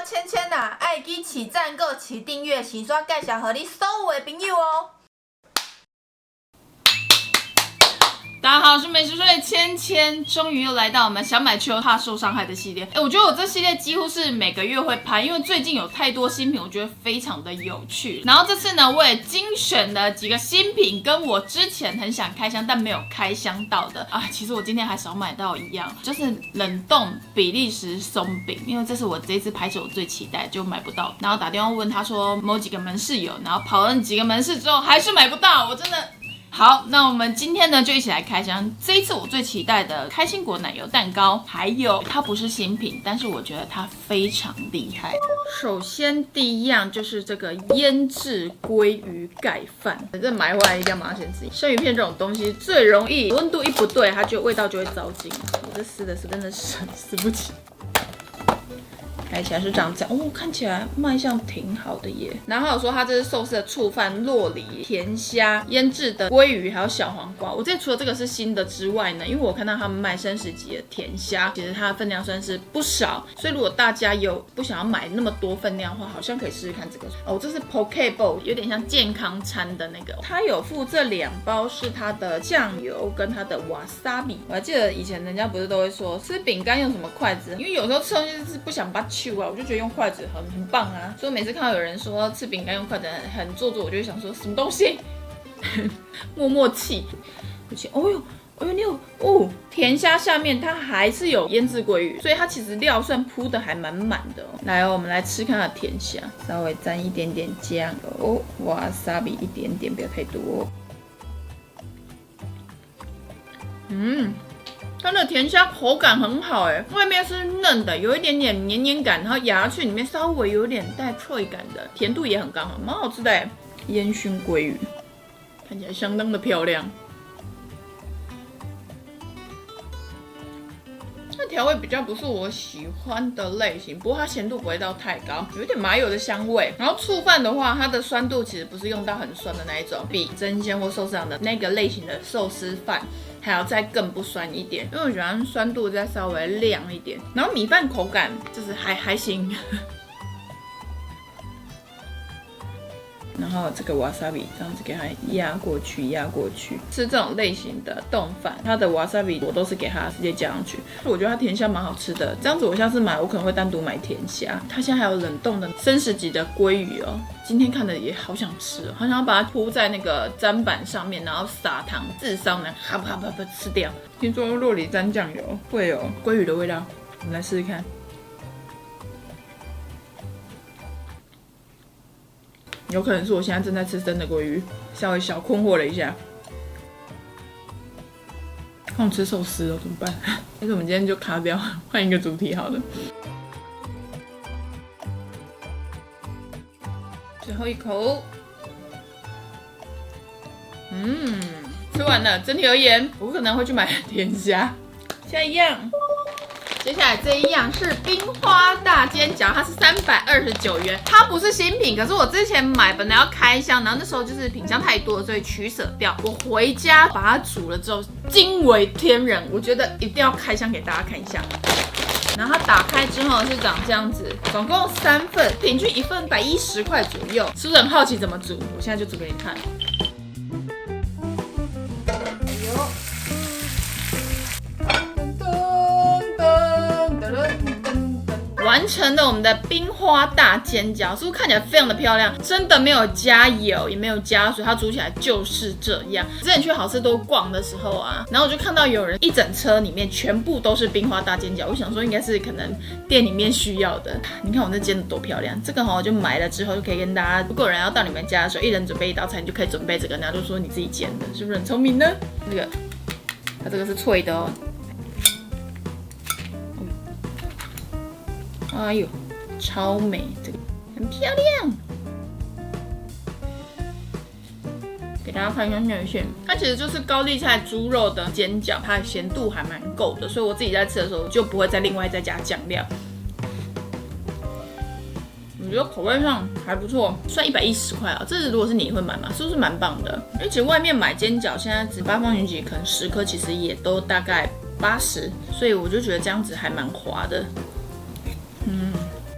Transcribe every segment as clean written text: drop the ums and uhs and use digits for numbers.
芊芊啊，愛記起贊購、起訂閱、起刷介紹給你所有的朋友哦。大家好，我是美食說的芊芊，終於又來到我們想買卻怕受傷害的系列。我覺得我這系列幾乎是每個月會拍，因為最近有太多新品，我覺得非常的有趣。然後這次呢，我也精選了幾個新品，跟我之前很想開箱但沒有開箱到的啊。其實我今天還少買到一樣，就是冷凍比利時鬆餅，因為這是我這一次拍攝我最期待，就買不到。然後打電話問他說某幾個門市有，然後跑了幾個門市之後還是買不到，我真的。好，那我們今天呢就一起來開箱這一次我最期待的開心果奶油蛋糕，還有它不是新品，但是我覺得它非常厲害。首先第一樣就是這個醃制鮭魚蓋飯，這買回來一定要馬上先吃。生魚片這種東西最容易溫度一不對，它就味道就會糟心。我這撕的是真的是撕不起。開起來是長這樣哦，看起來賣相挺好的耶。然後有說它這是壽司的醋飯、酪梨、甜蝦、醃制的鮭魚，還有小黃瓜。我這除了這個是新的之外呢，因為我看到他們賣生食級的甜蝦，其實它的分量算是不少，所以如果大家有不想要買那麼多分量的話，好像可以試試看這個。哦，這是 Poke Bowl， 有點像健康餐的那個。它有附這2包是它的醬油跟它的 wasabi。我還記得以前人家不是都會說吃餅乾用什麼筷子，因為有時候吃東西就是不想把我就覺得用筷子很棒啊，所以每次看到有人說吃餅乾用筷子很做作，我就會想說什麼東西，默默氣。哦呦，你有哦，甜蝦下面它還是有醃制鮭魚，所以它其實料算鋪的還蠻滿的哦。來哦，我們來吃看它的甜蝦，稍微沾一點點醬油，哇，wasabi一點點，不要太多。它的甜蝦口感很好哎，外面是嫩的，有一點點黏黏感，然後咬下去裡面稍微有點帶脆感的，甜度也很剛好，蠻好吃的哎。煙燻鮭魚看起來相當的漂亮，它調味比較不是我喜歡的類型，不過它鹹度不會到太高，有點麻油的香味。然後醋飯的話，它的酸度其實不是用到很酸的那一種，比爭鮮或壽司郎的那個類型的壽司飯還要再更不酸一點，因為我喜歡酸度再稍微亮一點。然後米飯口感就是還行。然後這個 wasabi 這樣子給它壓過去，吃這種類型的丼飯，它的 wasabi 我都是給它直接加上去。我覺得它甜蝦蠻好吃的，這樣子我下次買我可能會單獨買甜蝦。它現在還有冷凍的生食級的鮭魚哦，今天看的也好想吃哦，好想要把它鋪在那個砧板上面，然後撒糖自燒呢，哈不吃掉。聽說酪梨沾醬油會有鮭魚的味道，我們來試試看。有可能是我現在正在吃生的鮭魚，稍微小困惑了一下。看我吃壽司了怎麼辦？但是我們今天就卡掉，換一個主題好了。最後一口，吃完了。整體而言，我可能會去買甜蝦。下一樣。接下來這一樣是冰花大煎餃，它是329元，它不是新品，可是我之前買本來要開箱，然後那時候就是品項太多了，所以取捨掉。我回家把它煮了之後，驚為天人，我覺得一定要開箱給大家看一下。然後它打開之後是長這樣子，總共3份，平均1份110塊左右。是不是很好奇怎麼煮？我現在就煮給你看。完成了我們的冰花大煎餃，是不是看起來非常的漂亮？真的沒有加油，也沒有加水，它煮起来就是這樣。之前去好市多逛的時候啊，然後我就看到有人一整車裡面全部都是冰花大煎餃，我想說應該是可能店裡面需要的。你看我那煎的多漂亮，這個我就買了之後就可以跟大家，如果有人要到你們家的時候，一人準備一道菜，你就可以準備這個，然後就說你自己煎的，是不是很聰明呢？這個，它這個是脆的哦。哎呦，超美，這個很漂亮。給大家看一下內餡，它其實就是高麗菜豬肉的煎餃，它的鹹度還蠻夠的，所以我自己在吃的時候就不會再另外再加醬料。我覺得口味上還不錯，算110塊啊。這如果是你會買嗎？是不是蠻棒的？而且外面買煎餃，現在只8方雲集，可能10顆其實也都大概80，所以我就覺得這樣子還蠻划的。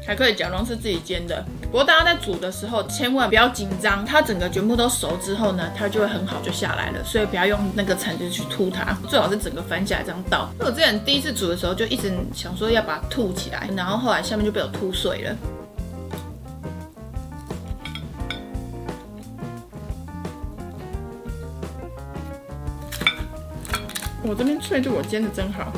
還可以假裝是自己煎的。不過大家在煮的时候千萬不要緊張，它整個全部都熟之後呢，它就会很好就下来了，所以不要用那個铲子去吐它，最好是整個翻起来这樣倒。因為我之前第一次煮的時候就一直想說要把它吐起來，然後後來下面就被我吐碎了。我這邊脆度我煎的真好，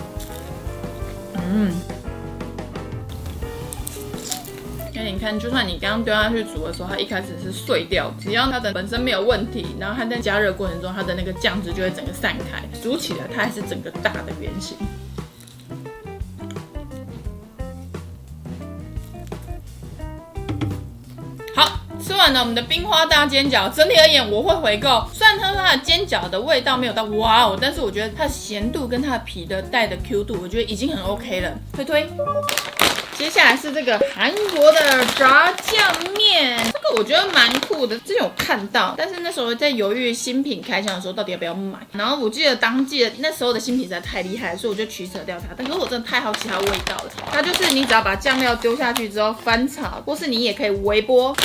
那你看，就算你剛刚丢下去煮的时候，它一開始是碎掉，只要它的本身沒有問題，然後它在加熱過程中，它的那個醬汁就會整個散開，煮起來它還是整個大的圓形。好，吃完了我們的冰花大煎餃，整體而言我會回購。雖然它說它的煎餃的味道沒有到哇哦，但是我覺得它的鹹度跟它的皮的帶的 Q 度，我覺得已經很 OK 了，推推。接下來是這個韓國的炸醬麵，這個我覺得蠻酷的，之前有看到，但是那時候在猶豫新品開箱的時候到底要不要買。然後我記得當季的那時候的新品實在太厲害了，所以我就取捨掉它。但是我真的太好奇它的味道了，它就是你只要把醬料丟下去之後翻炒，或是你也可以微波。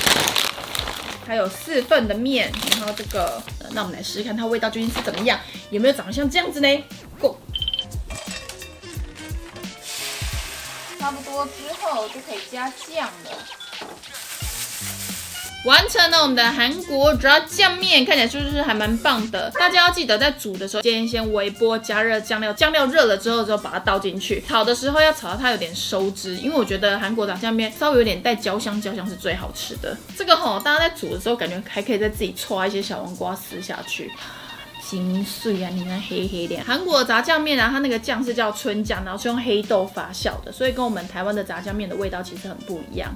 還有4份的麵，然後這個，那我們來試試看它味道究竟是怎麼樣，有沒有長得像這樣子呢 ？Go。差不多之後就可以加醬了。完成了我們的韓國炸醬麵，看起来是不是還蠻棒的？大家要記得在煮的時候，建議先微波加熱醬料，醬料熱了之後把它倒進去。炒的時候要炒到它有點收汁，因為我覺得韓國炸醬麵稍微有點帶焦香是最好吃的。這個大家在煮的時候感覺還可以再自己戳一些小黃瓜絲下去。金碎啊，你看黑黑的。韓國的炸醬麵啊，它那個醬是叫春醬，然後是用黑豆發酵的，所以跟我們台灣的炸醬麵的味道其實很不一樣。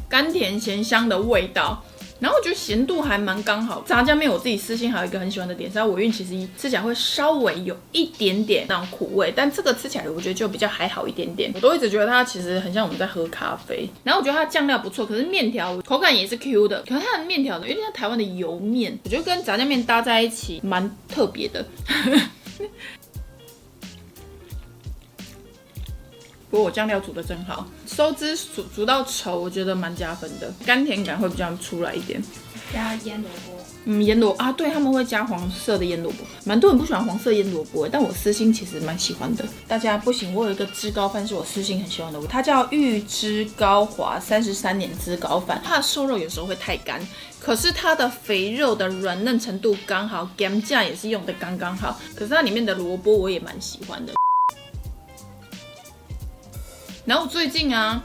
甘甜鹹香的味道。然後我覺得鹹度還蠻剛好。炸醬麵我自己私心還有一個很喜歡的點是它尾韻其實吃起來會稍微有一點點那種苦味，但這個吃起來我覺得就比較還好一點點。我都一直覺得它其實很像我們在喝咖啡。然後我覺得它醬料不錯，可是麵條口感也是 Q 的，可是它的麵條呢有點像台灣的油麵，我覺得跟炸醬麵搭在一起蠻特別的。不過我醬料煮的真好，收汁煮到稠，我覺得蠻加分的，甘甜感會比較出來一點。加醃蘿蔔，醃蘿啊，對，他們會加黃色的醃蘿蔔，蠻多人不喜歡黃色醃蘿蔔，但我私心其實蠻喜歡的。大家不行，我有一個汁高飯是我私心很喜歡的，它叫玉芝高華33年汁高飯，它的瘦肉有時候會太乾，可是它的肥肉的軟嫩程度剛好，鹹醬也是用的剛剛好，可是它裡面的蘿蔔我也蠻喜歡的。然後最近啊，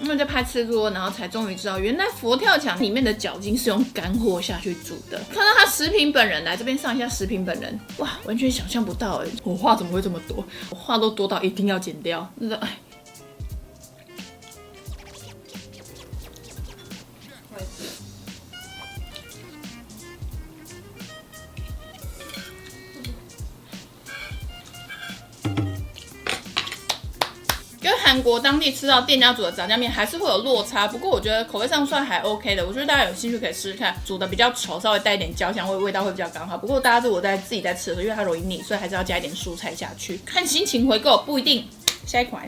因為在拍吃播，然後才終於知道，原來佛跳牆裡面的餃筋是用乾貨下去煮的。看到他食品本人，來這邊上一下食品本人，哇，完全想象不到哎，我話怎麼會這麼多？我話都多到一定要剪掉，真的哎。跟韓國當地吃到店家煮的炸醬麵還是會有落差，不過我覺得口味上算還 OK 的。我覺得大家有興趣可以試試看，煮的比較稠，稍微帶一點焦香味，味道會比較剛好。不過大家如果自己在吃的時候，因為它容易膩，所以還是要加一點蔬菜下去，看心情回購不一定。下一款。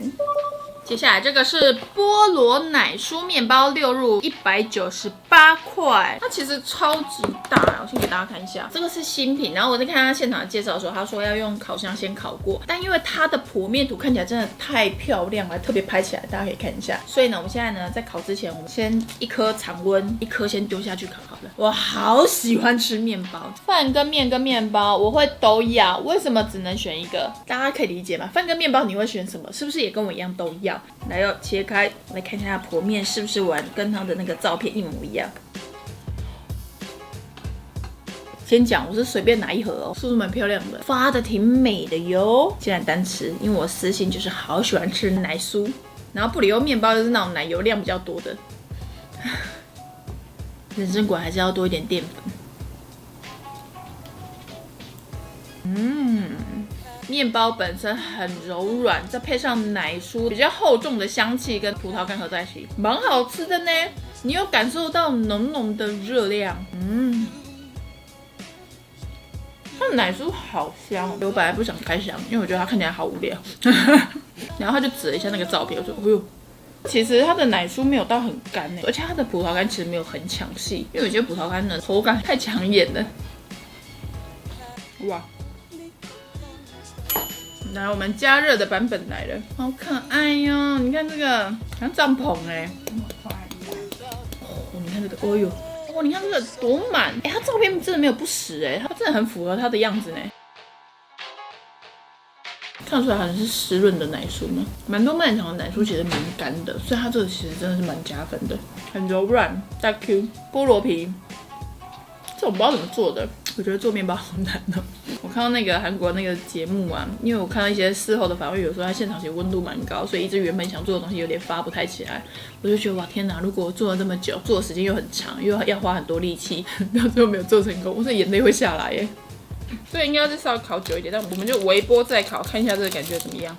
接下來這個是菠蘿奶酥麵包，6入198塊，它其實超級大，我先給大家看一下，這個是新品。然後我在看他現場的介紹的時候，他說要用烤箱先烤過，但因為它的剖面圖看起來真的太漂亮了，特別拍起來，大家可以看一下。所以呢，我們現在呢在烤之前，我們先一顆常溫，一顆先丟下去烤好了。我好喜歡吃麵包，飯跟麵跟麵包我會都要，為什麼只能選一個？大家可以理解嗎？飯跟麵包你會選什麼？是不是也跟我一樣都要？來要切開來看一下它剖面是不是跟它的那個照片一模一樣。先講我是隨便拿一盒哦，是不是蠻漂亮的？發的挺美的喲。现在單吃，因為我私心就是好喜歡吃奶酥，然後布里歐麵包就是那種奶油量比較多的。人參果還是要多一點澱粉。麵包本身很柔軟，再配上奶酥比較厚重的香氣跟葡萄乾合在一起，蠻好吃的呢。你有感受到濃濃的熱量，它的奶酥好香，我本來不想開箱，因為我覺得它看起來好無聊。然後他就指了一下那個照片，我說：“哎呦，其實它的奶酥沒有到很乾誒，而且它的葡萄乾其實沒有很搶戲，因為有些葡萄乾的口感太搶眼了。”哇！來，我們加熱的版本來了，好可愛喲！你看這個像帳篷哎，哦，你看這個，哦呦，哇，你看這個多滿！哎，它照片真的沒有不實哎，它真的很符合它的樣子呢。看出來好像是濕潤的奶酥呢，蠻多賣場的奶酥其實蠻乾的，所以它這個其實真的是蠻加分的，很柔軟，大 Q， 菠蘿皮，這我不知道怎麼做的，我覺得做麵包好難哦。我看到那個韓國那個節目啊，因為我看到一些事後的反饋，有時候它現場其實溫度蠻高，所以一直原本想做的東西有點發不太起來，我就覺得哇天哪，如果我做了這麼久，做的時間又很長，又要花很多力氣，到最後沒有做成功，我这眼淚會下來耶。所以應該是稍微烤久一點，但我們就微波再烤，看一下這個感覺怎麼樣。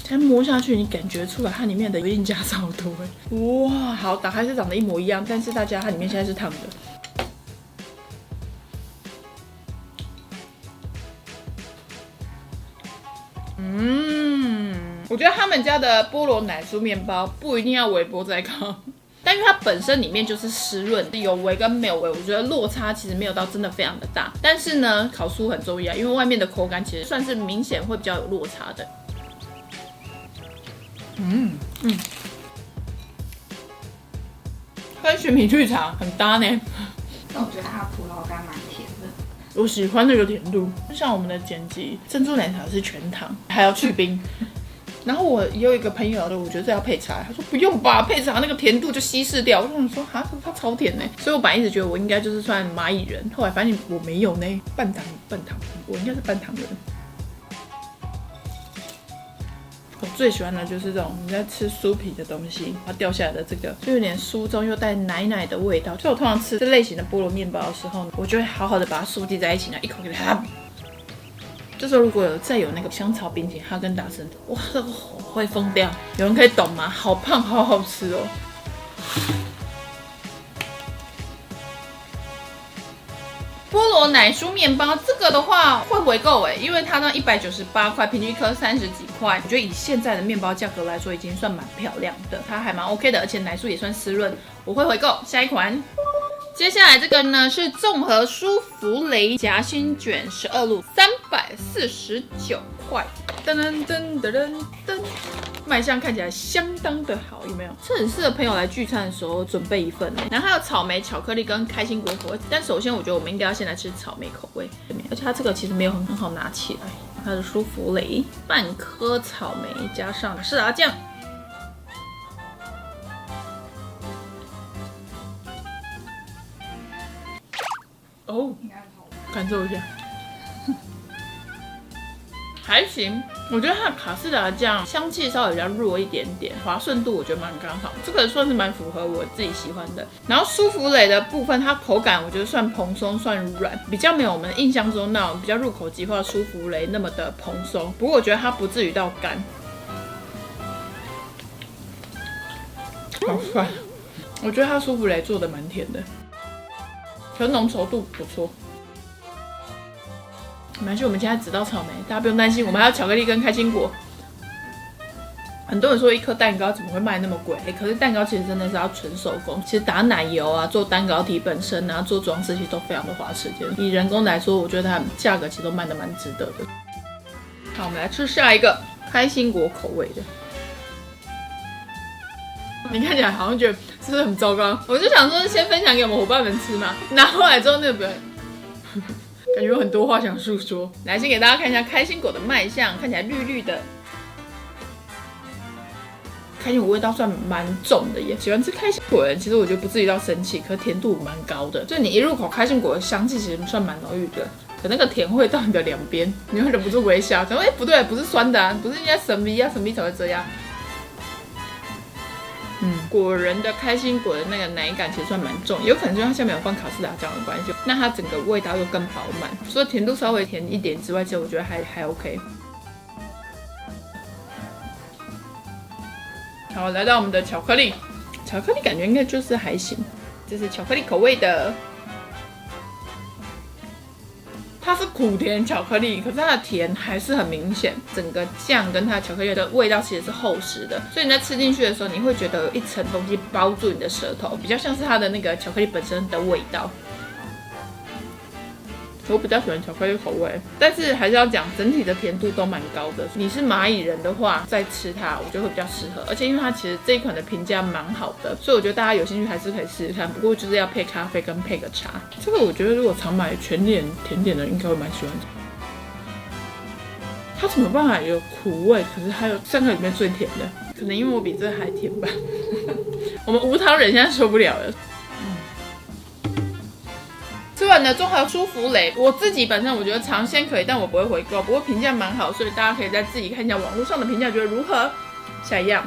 才磨下去，你感覺出來它裡面的一定加超多哎！哇，好，打開是長得一模一樣，但是大家它裡面现在是燙的。我觉得他們家的菠蘿奶酥麵包不一定要微波再烤。但因為它本身裡面就是濕潤，有微跟沒有微，我覺得落差其實沒有到真的非常的大。但是呢，烤酥很重要，因為外面的口感其實算是明顯會比較有落差的。跟雪米綠茶很搭呢。但我覺得它的葡萄乾蠻甜的。我喜歡那個甜度，就像我們的剪輯珍珠奶茶是全糖，還要去冰。然後我也有一個朋友，我覺得這要配茶，他說不用吧，配茶那個甜度就稀釋掉。我就想說哈，它超甜呢，所以我本來一直覺得我應該就是算螞蟻人，後來發現我沒有呢，半糖，我應該是半糖人。我最喜歡的就是這種你在吃酥皮的東西，它掉下來的这個，就有點酥中又帶奶奶的味道。所以我通常吃這類型的菠蘿麵包的時候，我就會好好的把它收集在一起，然後一口給它。這時候如果再有那個香草冰淇淋哈根達斯，哇，這個我會瘋掉！有人可以懂嗎？好胖，好好吃哦！菠蘿奶酥麵包這個的話會回購哎，因為它呢198塊，平均一顆30幾塊，我覺得以現在的麵包價格來說，已經算蠻漂亮的，它還蠻 OK 的，而且奶酥也算濕潤，我會回購。下一款。接下來這個呢是綜合舒芙蕾夾心卷12路，349塊。噔噔噔噔噔噔，賣相看起來相當的好，有沒有？這很適合朋友來聚餐的時候準備一份。然後還有草莓巧克力跟開心果口味，但首先我覺得我們應該要先來吃草莓口味，而且它這個其實沒有很好拿起來。它的舒芙蕾半顆草莓加上士達醬。哦，感受一下，還行。我覺得它的卡士達醬香氣稍微比較弱一點點，滑順度我覺得蠻剛好，這個算是蠻符合我自己喜歡的。然後舒芙蕾的部分，它口感我覺得算蓬鬆，算軟，比較沒有我們印象中那種比較入口即化的舒芙蕾那麼的蓬鬆。不過我覺得它不至於到乾。好酸，我覺得它舒芙蕾做的蠻甜的。可濃稠度不錯，沒關係，我們現在只到草莓，大家不用擔心，我們還有巧克力跟開心果。很多人說一顆蛋糕怎麼會賣那麼貴？可是蛋糕其實真的是要純手工，其實打奶油啊，做蛋糕體本身啊，做裝飾其實都非常的花時間。以人工來說，我覺得它價格其實都賣得蠻值得的。好，我們來吃下一個開心果口味的。你看起來好像覺得是不是很糟糕？我就想說先分享給我們夥伴們吃嘛，拿回來之後那個表演，感覺有很多話想訴說。來，先給大家看一下開心果的賣相，看起來綠綠的，開心果味道算蠻重的耶。喜歡吃開心果的人，其實我覺得不至於到生氣，可甜度蠻高的，所以你一入口開心果的香氣其實算蠻濃郁的。可那個甜會到你的兩邊，你會忍不住微笑，想說不對，不是酸的啊，不是應該神秘啊，神秘才會這樣。果仁的開心果的那個奶感其實算蠻重，有可能就是它下面有放卡士達醬的關係，那它整個味道又更飽滿，所以甜度稍微甜一點之外，其實我覺得還 OK。好，來到我們的巧克力，巧克力感覺應該就是還行，這是巧克力口味的。它是苦甜巧克力，可是它的甜還是很明顯，整個醬跟它的巧克力的味道其實是厚實的，所以你在吃進去的時候，你會覺得有一層東西包住你的舌頭，比較像是它的那個巧克力本身的味道。我比較喜歡巧克力口味，但是還是要講整體的甜度都蠻高的。你是螞蟻人的話，再吃它，我覺得會比較適合。而且因為它其實這一款的評價蠻好的，所以我覺得大家有興趣還是可以試試看。不過就是要配咖啡跟配個茶。這個我覺得如果常買全聯甜點的，應該會蠻喜歡的。它怎麼辦法有苦味，可是還有3個裡面最甜的，可能因為我比這個還甜吧。我們無糖人現在受不了了。吃完的綜合舒芙蕾，我自己本身我覺得嘗鮮可以，但我不會回購。不過評價蠻好，所以大家可以再自己看一下網絡上的評價，覺得如何？下一樣，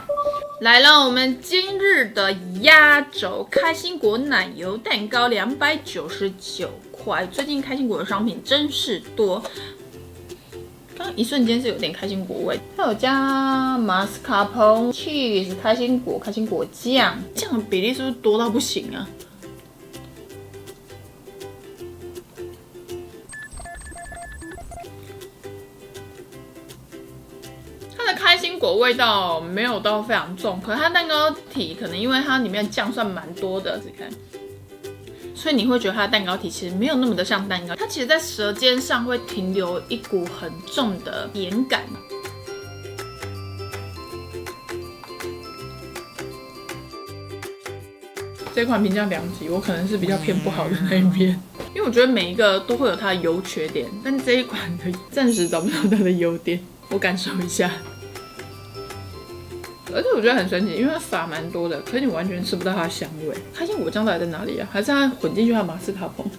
來了，我們今日的壓軸開心果奶油蛋糕，299塊。最近開心果的商品真是多，剛一瞬間是有點開心果味。它有加馬斯卡彭、cheese、開心果醬，醬的比例是不是多到不行啊？開心果味道沒有到非常重，可是它蛋糕體可能因為它裡面的醬算蠻多的，你看，所以你會覺得它的蛋糕體其實沒有那麼的像蛋糕，它其實在舌尖上會停留一股很重的甜感。這款評價2級，我可能是比較偏不好的那一邊，因為我覺得每一個都會有它的優缺點，但這一款的暫時找不到它的優點，我感受一下。而且我覺得很神奇，因為它撒蠻多的，可是你完全吃不到它的香味。開心果醬到底在哪裡啊？還是它混進去它的馬斯卡彭？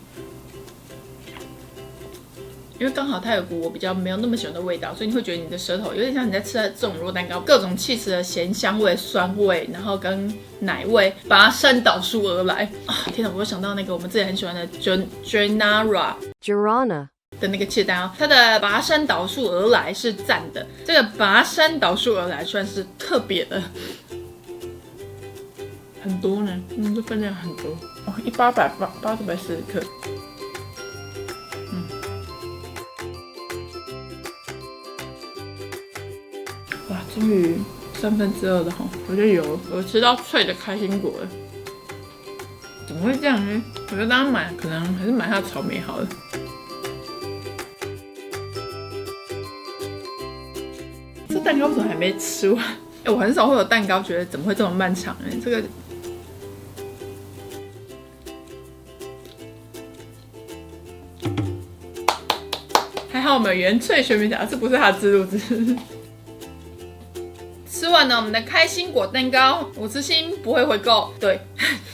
因為剛好它有股我比較沒有那麼喜歡的味道，所以你會覺得你的舌頭有點像你在吃的這種肉蛋糕，各種起司的鹹香味、酸味，然後跟奶味拔山倒樹而來啊！天哪，我又想到那個我們自己很喜歡的 Jornara 的那個起司蛋糕，它的拔山倒樹而來是讚的，這個拔山倒樹而來算是特別的，很多呢，這分量很多哦，840克，哇，終於2/3的哈，我覺得有吃到脆的開心果了，怎麼會這樣呢？我覺得大家買可能還是買它的草莓好了。這蛋糕為什麼還沒吃完？我很少會有蛋糕覺得怎麼會這麼漫長呢？這個還好我們有原萃玄米條，這不是它的自錄自。吃完了我們的開心果蛋糕，我吃心不會回購，對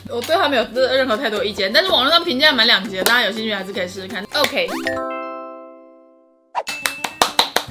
我對它沒有任何太多意見，但是網絡上評價蠻2級的，大家有興趣還是可以試試看。OK。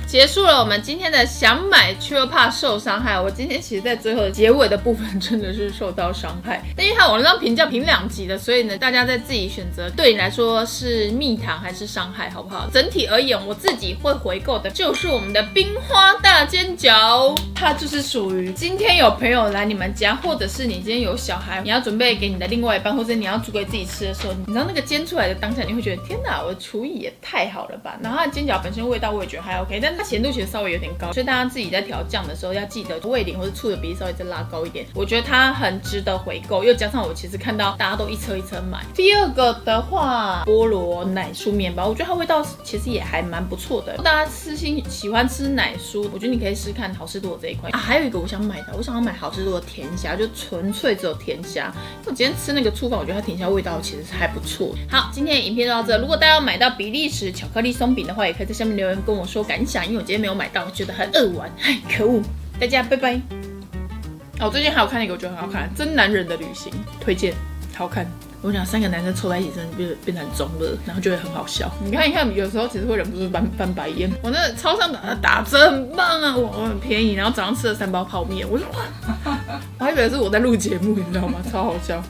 結束了我們今天的想買卻又怕受傷害。我今天其實在最後的結尾的部分真的是受到傷害，但因為它網絡上評價評2級的，所以呢大家在自己選擇對你來說是蜜糖還是傷害，好不好？整體而言，我自己會回購的就是我們的冰花大煎餃，它就是屬於今天有朋友來你們家，或者是你今天有小孩，你要準備給你的另外一半，或者你要煮給自己吃的時候，你知道那個煎出來的當下，你會覺得天哪，我的廚藝也太好了吧。然後它的煎餃本身味道我也覺得還 OK，但它鹹度其實稍微有點高，所以大家自己在調醬的時候要記得味醂或者醋的比例稍微再拉高一點。我覺得它很值得回購，又加上我其實看到大家都一車一車買。第二個的話，菠蘿奶酥麵包，我覺得它味道其實也還蠻不錯的。大家喜歡吃奶酥，我覺得你可以試看好市多的這一塊啊。還有一個我想買的，我想要買好市多的甜蝦，就純粹只有甜蝦。因為我今天吃那個醋飯，我覺得它甜蝦味道其實是還不錯。好，今天的影片就到這。如果大家要買到比利時巧克力鬆餅的話，也可以在下面留言跟我說感想，因為我今天沒有買到，我覺得很扼腕，唉，可惡！大家拜拜。我最近還有看一個我覺得很好看，《真男人的旅行》，推薦，好看。我講3個男生湊在一起，真的變成中二，然後就會很好笑。你看一看，有時候其實會忍不住翻白眼。我那個超商打折很棒啊，我很便宜，然後早上吃了3包泡麵，我就哇，我還以為是我在錄節目，你知道嗎？超好笑。